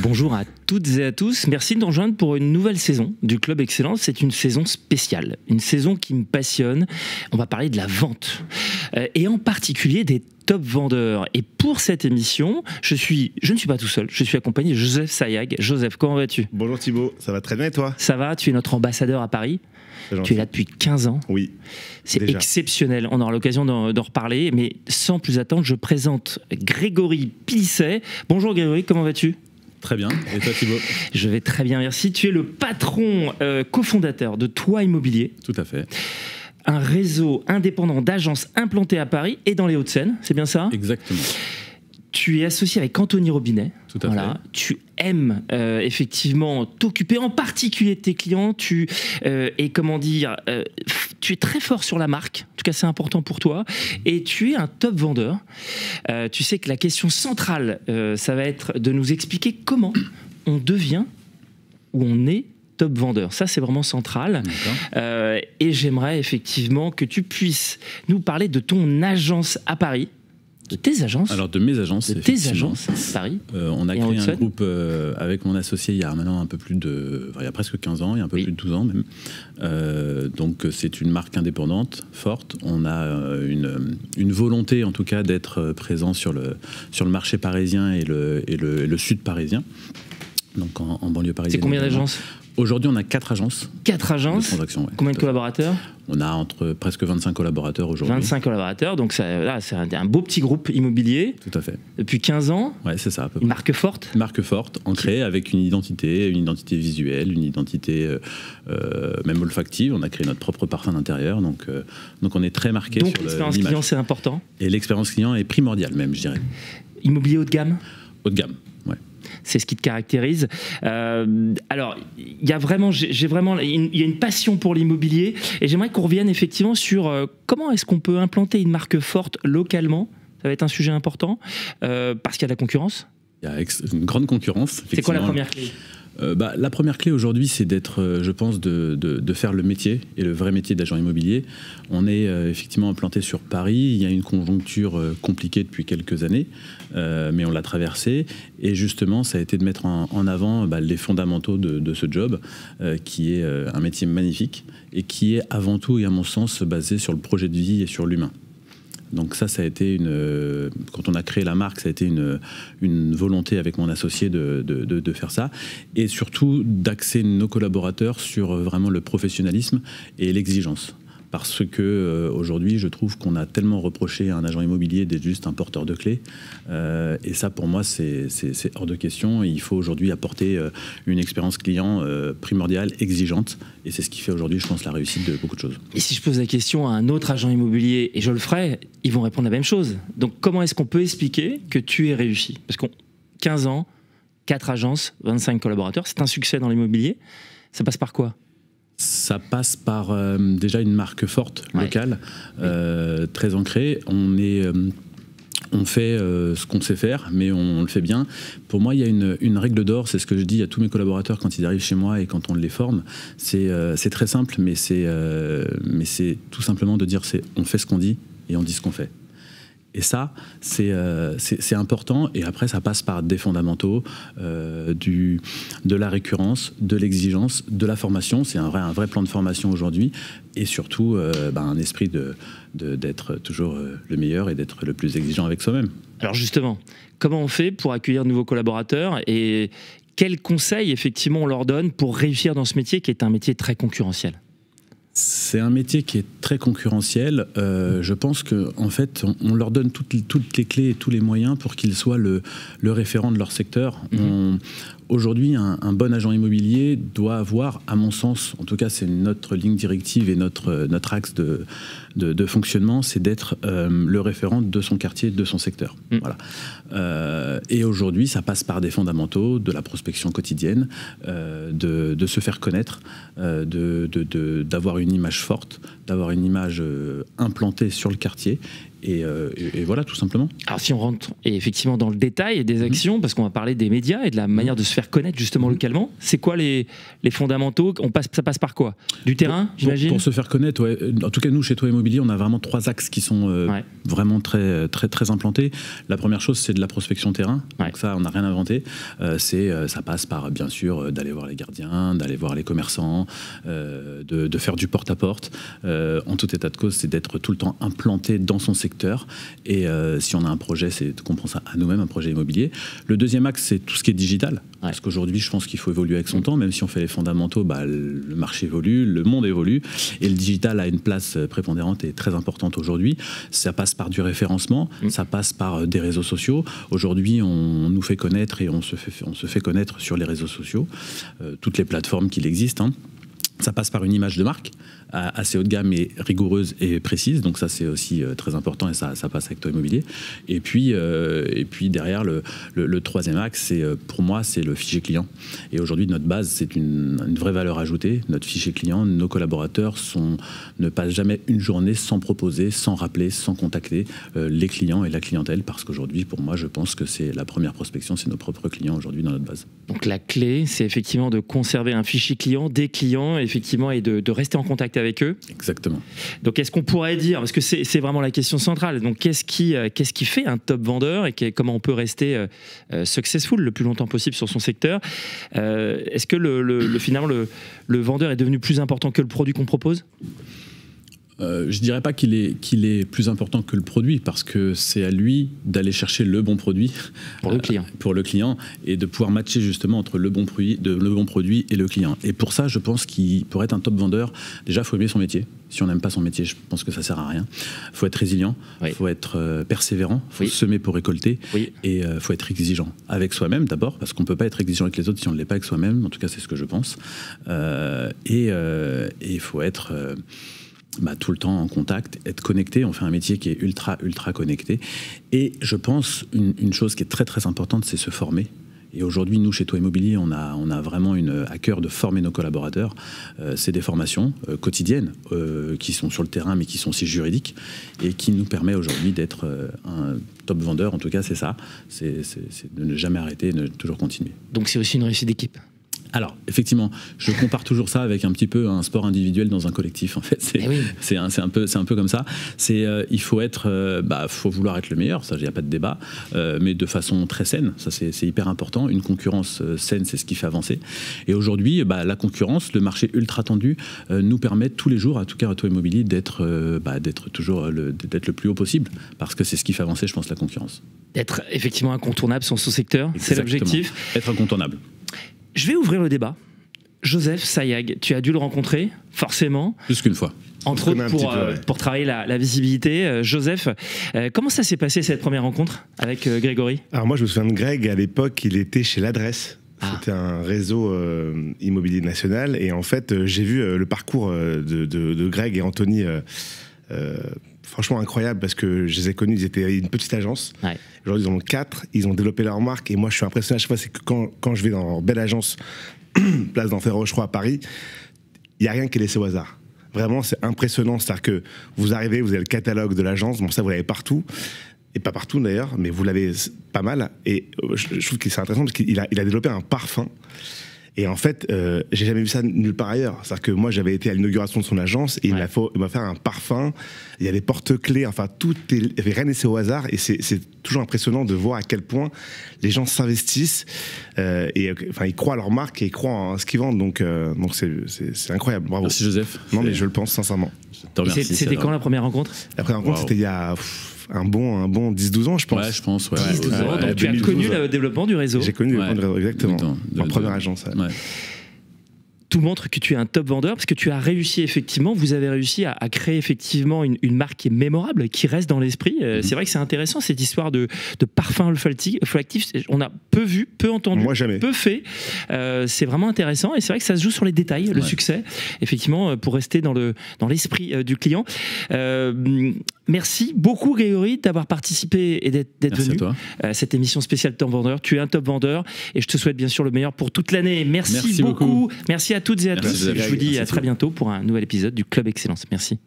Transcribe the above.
Bonjour à toutes et à tous, merci de nous rejoindre pour une nouvelle saison du Club Excellence. C'est une saison spéciale, une saison qui me passionne. On va parler de la vente et en particulier des top vendeurs. Et pour cette émission, je ne suis pas tout seul, je suis accompagné de Joseph Sayag. Joseph, comment vas-tu? Bonjour Thibaut, ça va très bien et toi? Ça va, tu es notre ambassadeur à Paris. Tu es là depuis 15 ans. Oui. C'est déjà exceptionnel. On aura l'occasion d'en reparler. Mais sans plus attendre, je présente Grégory Pilisset. Bonjour Grégory, comment vas-tu? Très bien. Et toi Thibaut? Je vais très bien, merci. Tu es le patron cofondateur de Toi Immobilier. Tout à fait. Un réseau indépendant d'agences implantées à Paris et dans les Hauts-de-Seine, c'est bien ça? Exactement. Tu es associé avec Anthony Robinet. Tout à fait. Tu aimes effectivement t'occuper en particulier de tes clients. Tu es très fort sur la marque. En tout cas, c'est important pour toi. Et tu es un top vendeur. Tu sais que la question centrale, ça va être de nous expliquer comment on devient ou on est top vendeur. Ça, c'est vraiment central. Et j'aimerais effectivement que tu puisses nous parler de ton agence à Paris. De tes agences? Alors de mes agences, de tes agences à Paris. On a créé un groupe avec mon associé il y a maintenant un peu plus de... il y a presque 15 ans, il y a un peu plus de 12 ans même. Donc c'est une marque indépendante, forte. On a une volonté en tout cas d'être présent sur le marché parisien et le sud parisien. Donc en banlieue parisienne. C'est combien d'agences? Aujourd'hui, on a 4 agences. 4 agences? De transactions, ouais. Combien de collaborateurs? On a entre presque 25 collaborateurs aujourd'hui. 25 collaborateurs, donc c'est un beau petit groupe immobilier. Tout à fait. Depuis 15 ans. Ouais, c'est ça. À peu près. Une marque forte? Une marque forte, ancrée, avec une identité visuelle, une identité même olfactive. On a créé notre propre parfum d'intérieur, donc on est très marqué sur l'image. Donc l'expérience client, c'est important? Et l'expérience client est primordiale même, je dirais. Immobilier haut de gamme? Haut de gamme, ouais. C'est ce qui te caractérise. Alors, il y a une passion pour l'immobilier et j'aimerais qu'on revienne effectivement sur comment est-ce qu'on peut implanter une marque forte localement. Ça va être un sujet important parce qu'il y a de la concurrence. Il y a une grande concurrence. C'est quoi la première clé? La première clé aujourd'hui, c'est d'être, je pense, de faire le métier, et le vrai métier d'agent immobilier. On est effectivement implanté sur Paris. Il y a une conjoncture compliquée depuis quelques années, mais on l'a traversée. Et justement, ça a été de mettre en avant les fondamentaux de ce job, qui est un métier magnifique et qui est avant tout, et à mon sens, basé sur le projet de vie et sur l'humain. Donc ça a été quand on a créé la marque, ça a été une volonté avec mon associé de faire ça, et surtout d'axer nos collaborateurs sur vraiment le professionnalisme et l'exigence. Parce que aujourd'hui, je trouve qu'on a tellement reproché à un agent immobilier d'être juste un porteur de clés. Et ça, pour moi, c'est hors de question. Et il faut aujourd'hui apporter une expérience client primordiale, exigeante. Et c'est ce qui fait aujourd'hui, je pense, la réussite de beaucoup de choses. Et si je pose la question à un autre agent immobilier, et je le ferai, ils vont répondre la même chose. Donc comment est-ce qu'on peut expliquer que tu es réussi? Parce qu'on 15 ans, 4 agences, 25 collaborateurs, c'est un succès dans l'immobilier. Ça passe par quoi? Ça passe par déjà une marque forte, locale, très ancrée. On fait ce qu'on sait faire, mais on le fait bien. Pour moi, il y a une règle d'or, c'est ce que je dis à tous mes collaborateurs quand ils arrivent chez moi et quand on les forme. C'est très simple, mais c'est tout simplement de dire on fait ce qu'on dit et on dit ce qu'on fait. Et ça, c'est important. Et après, ça passe par des fondamentaux, de la récurrence, de l'exigence, de la formation. C'est un vrai plan de formation aujourd'hui. Et surtout, un esprit d'être toujours le meilleur et d'être le plus exigeant avec soi-même. Alors justement, comment on fait pour accueillir de nouveaux collaborateurs et quels conseils, effectivement, on leur donne pour réussir dans ce métier qui est un métier très concurrentiel? C'est un métier qui est très concurrentiel. Je pense qu'en fait, on leur donne toutes les clés et tous les moyens pour qu'ils soient le référent de leur secteur. Aujourd'hui, un bon agent immobilier doit avoir, à mon sens, en tout cas c'est notre ligne directive et notre axe de fonctionnement, c'est d'être le référent de son quartier, de son secteur. Voilà. Et aujourd'hui, ça passe par des fondamentaux, de la prospection quotidienne, de se faire connaître, d'avoir une image forte, d'avoir une image implantée sur le quartier Et voilà, tout simplement. Alors si on rentre effectivement dans le détail des actions, parce qu'on va parler des médias et de la manière de se faire connaître justement localement, c'est quoi les fondamentaux? Ça passe par quoi? Du terrain, j'imagine? Pour se faire connaître, ouais. En tout cas, nous, chez Toit Immobilier, on a vraiment 3 axes qui sont vraiment très, très, très implantés. La première chose, c'est de la prospection terrain. Donc ça, on n'a rien inventé. Ça passe par, bien sûr, d'aller voir les gardiens, d'aller voir les commerçants, de faire du porte-à-porte. En tout état de cause, c'est d'être tout le temps implanté dans son secteur. Et si on a un projet, c'est qu'on prend ça à nous-mêmes, un projet immobilier. Le deuxième axe, c'est tout ce qui est digital. Parce qu'aujourd'hui, je pense qu'il faut évoluer avec son temps. Même si on fait les fondamentaux, le marché évolue, le monde évolue. Et le digital a une place prépondérante et très importante aujourd'hui. Ça passe par du référencement, ça passe par des réseaux sociaux. Aujourd'hui, on nous fait connaître et on se fait connaître sur les réseaux sociaux, toutes les plateformes qu'il existe. Ça passe par une image de marque assez haut de gamme et rigoureuse et précise, donc ça c'est aussi très important et ça passe avec Toit Immobilier. Et puis derrière le troisième axe, pour moi c'est le fichier client. Et aujourd'hui notre base c'est une vraie valeur ajoutée. Notre fichier client, nos collaborateurs ne passent jamais une journée sans proposer, sans rappeler, sans contacter les clients et la clientèle, parce qu'aujourd'hui pour moi je pense que c'est la première prospection, c'est nos propres clients aujourd'hui dans notre base. Donc la clé c'est effectivement de conserver un fichier client, des clients effectivement, et de rester en contact avec eux. Exactement. Donc est-ce qu'on pourrait dire, parce que c'est vraiment la question centrale, donc qu'est-ce qui fait un top vendeur et comment on peut rester successful le plus longtemps possible sur son secteur? Est-ce que finalement le vendeur est devenu plus important que le produit qu'on propose? Je dirais pas qu'il est plus important que le produit, parce que c'est à lui d'aller chercher le bon produit pour le client et de pouvoir matcher justement entre le bon produit et le client. Et pour ça, je pense pour être un top vendeur, déjà, il faut aimer son métier. Si on n'aime pas son métier, je pense que ça sert à rien. Il faut être résilient, il faut être persévérant, il faut semer pour récolter, et il faut être exigeant avec soi-même d'abord, parce qu'on ne peut pas être exigeant avec les autres si on ne l'est pas avec soi-même. En tout cas, c'est ce que je pense. Et il faut être tout le temps en contact, être connecté. On fait un métier qui est ultra connecté. Et je pense une chose qui est très très importante, c'est se former. Et aujourd'hui, nous, chez Toit Immobilier, on a vraiment à cœur de former nos collaborateurs. C'est des formations quotidiennes qui sont sur le terrain, mais qui sont aussi juridiques, et qui nous permet aujourd'hui d'être un top vendeur. En tout cas, c'est ça. C'est de ne jamais arrêter, de toujours continuer. Donc c'est aussi une réussite d'équipe. Alors, effectivement, je compare toujours ça avec un petit peu un sport individuel dans un collectif. En fait, c'est un peu comme ça. Il faut faut vouloir être le meilleur, ça, il n'y a pas de débat, mais de façon très saine. Ça, c'est hyper important. Une concurrence saine, c'est ce qui fait avancer. Et aujourd'hui, la concurrence, le marché ultra tendu, nous permet tous les jours, en tout cas à Toit Immobilier, d'être le plus haut possible, parce que c'est ce qui fait avancer, je pense, la concurrence. Être effectivement incontournable sur son secteur, c'est l'objectif. Être incontournable. Je vais ouvrir le débat. Joseph Sayag, tu as dû le rencontrer, forcément. Plus qu'une fois. Entre autres pour travailler la visibilité. Joseph, comment ça s'est passé cette première rencontre avec Grégory? Alors moi je me souviens de Greg, à l'époque il était chez l'Adresse. C'était un réseau immobilier national, et en fait j'ai vu le parcours de Greg et Anthony, franchement incroyable, parce que je les ai connus, ils étaient une petite agence. Aujourd'hui ils en ont 4, ils ont développé leur marque, et moi je suis impressionné à chaque fois, c'est que quand je vais dans leur belle agence, place d'Enfer Rochereau à Paris, il n'y a rien qui est laissé au hasard. Vraiment, c'est impressionnant. C'est-à-dire que vous arrivez, vous avez le catalogue de l'agence, bon ça vous l'avez partout, et pas partout d'ailleurs, mais vous l'avez pas mal, et je trouve que c'est intéressant parce qu'il a développé un parfum. Et en fait, j'ai jamais vu ça nulle part ailleurs. C'est-à-dire que moi, j'avais été à l'inauguration de son agence, et il m'a fait un parfum. Il y a des porte-clés, enfin, rien laissé au hasard. Et c'est toujours impressionnant de voir à quel point les gens s'investissent, ils croient à leur marque et ils croient en ce qu'ils vendent. Donc c'est incroyable. Bravo. Merci Joseph. Non, mais je le pense sincèrement. C'était quand la première rencontre? La première rencontre, c'était il y a un bon 10-12 ans, je pense. Ouais, je pense. 10-12 ans, donc tu as connu le développement du réseau. J'ai connu le développement du réseau, exactement. Ma première agence. Ouais. Tout montre que tu es un top vendeur, parce que tu as réussi effectivement, vous avez réussi à créer effectivement une marque qui est mémorable, qui reste dans l'esprit. C'est vrai que c'est intéressant cette histoire de parfum olfactif. On a peu vu, peu entendu, moi, jamais. Peu fait. C'est vraiment intéressant, et c'est vrai que ça se joue sur les détails, le succès, effectivement, pour rester dans l'esprit du client. Merci beaucoup Grégory d'avoir participé et d'être venu à cette émission spéciale Top Vendeur. Tu es un top vendeur, et je te souhaite bien sûr le meilleur pour toute l'année. Merci beaucoup. Merci à toutes et à tous. Je vous dis à très bientôt pour un nouvel épisode du Club Excellence. Merci.